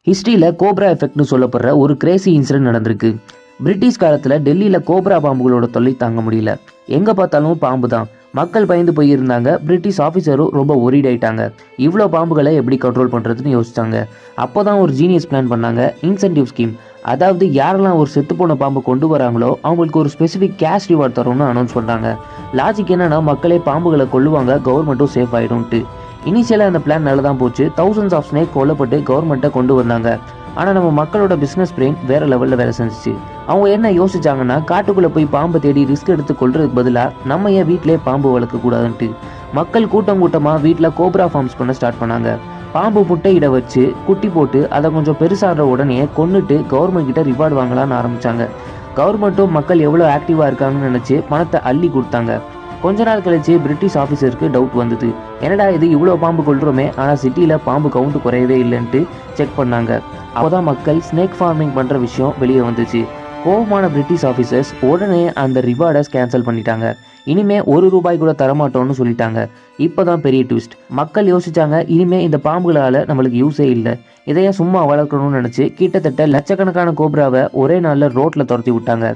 ஹிஸ்ட்ரியில் கோப்ரா எஃபெக்ட்னு சொல்லப்படுற ஒரு கிரேசி இன்சிடென்ட் நடந்திருக்கு. பிரிட்டிஷ் காலத்தில் டெல்லியில் கோப்ரா பாம்புகளோட தொல்லை தாங்க முடியல. எங்கே பார்த்தாலும் பாம்பு தான். மக்கள் பயந்து போயிருந்தாங்க. பிரிட்டிஷ் ஆஃபீஸரும் ரொம்ப ஒரிட் ஆயிட்டாங்க. இவ்வளோ பாம்புகளை எப்படி கண்ட்ரோல் பண்ணுறதுன்னு யோசிச்சாங்க. அப்போ தான் ஒரு ஜீனியஸ் பிளான் பண்ணாங்க, இன்சென்டிவ் ஸ்கீம். அதாவது யாரெல்லாம் ஒரு செத்துப்போன பாம்பு கொண்டு வராங்களோ அவங்களுக்கு ஒரு ஸ்பெசிஃபிக் கேஷ் ரிவார்ட் தரோம்னு அனௌன்ஸ் பண்ணாங்க. லாஜிக் என்னன்னா, மக்களே பாம்புகளை கொல்லுவாங்க, கவர்மெண்ட்டும் சேஃப் ஆகிடும்ட்டு. இனிஷியலாக அந்த பிளான் நல்லா தான் போச்சு. தௌசண்ட்ஸ் ஆஃப் ஸ்னேக் கொல்லப்பட்டு கவர்மெண்ட்டை கொண்டு வந்தாங்க. ஆனால் நம்ம மக்களோட பிஸ்னஸ் பிரெயின் வேறு லெவலில் வேலை செஞ்சிச்சு. அவங்க என்ன யோசிச்சாங்கன்னா, காட்டுக்குள்ளே போய் பாம்பை தேடி ரிஸ்க் எடுத்து கொள்றதுக்கு பதிலாக நம்ம ஏன் வீட்டிலே பாம்பு வளர்க்கக்கூடாதுன்ட்டு மக்கள் கூட்டம் கூட்டமாக வீட்டில் கோப்ரா ஃபார்ம்ஸ் பண்ண ஸ்டார்ட் பண்ணாங்க. பாம்பு முட்டையிட வச்சு குட்டி போட்டு அதை கொஞ்சம் பெருசாகிற உடனே கொன்னுட்டு கவர்மெண்ட் கிட்ட ரிவார்டு வாங்கலான்னு ஆரம்பித்தாங்க. கவர்மெண்ட்டும் மக்கள் எவ்வளோ ஆக்டிவாக இருக்காங்கன்னு நினச்சி பணத்தை அள்ளி கொடுத்தாங்க. கொஞ்ச நாள் கழிச்சு பிரிட்டிஷ் ஆஃபீஸருக்கு டவுட் வந்தது. என்னடா இது, இவ்வளோ பாம்பு கொள்றோமே, ஆனால் சிட்டியில் பாம்பு கவுண்ட் குறையவே இல்லைன்ட்டு செக் பண்ணாங்க. அப்போதான் மக்கள் ஸ்னேக் ஃபார்மிங் பண்ணுற விஷயம் வெளியே வந்துச்சு. கோபமான பிரிட்டிஷ் ஆஃபீஸர்ஸ் உடனே அந்த ரிவார்டை கேன்சல் பண்ணிட்டாங்க. இனிமே ₹1 கூட தரமாட்டோம்னு சொல்லிட்டாங்க. இப்போதான் பெரிய ட்விஸ்ட். மக்கள் யோசிச்சாங்க, இனிமே இந்த பாம்புகளால் நம்மளுக்கு யூஸே இல்லை, இதையே சும்மா வளர்க்கணும்னு நினச்சி கிட்டத்தட்ட லட்சக்கணக்கான கோப்ராவை ஒரே நாளில் ரோட்டில் துரத்தி விட்டாங்க.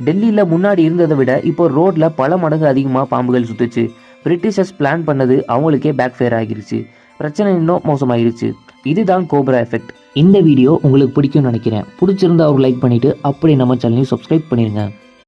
டெல்லியில் முன்னாடி இருந்ததை விட இப்போ ரோட்டில் பல மடங்கு அதிகமாக பாம்புகள் சுற்றுச்சு. பிரிட்டிஷர்ஸ் பிளான் பண்ணது அவங்களுக்கே பேக் ஃபேர் ஆகிருச்சு. பிரச்சனை இன்னும் மோசமாயிருச்சு. இதுதான் கோப்ரா எஃபெக்ட். இந்த வீடியோ உங்களுக்கு பிடிக்கும்னு நினைக்கிறேன். பிடிச்சிருந்தா ஒரு லைக் பண்ணிவிட்டு அப்படியே நம்ம சேனலையும் சப்ஸ்கிரைப் பண்ணிடுங்க.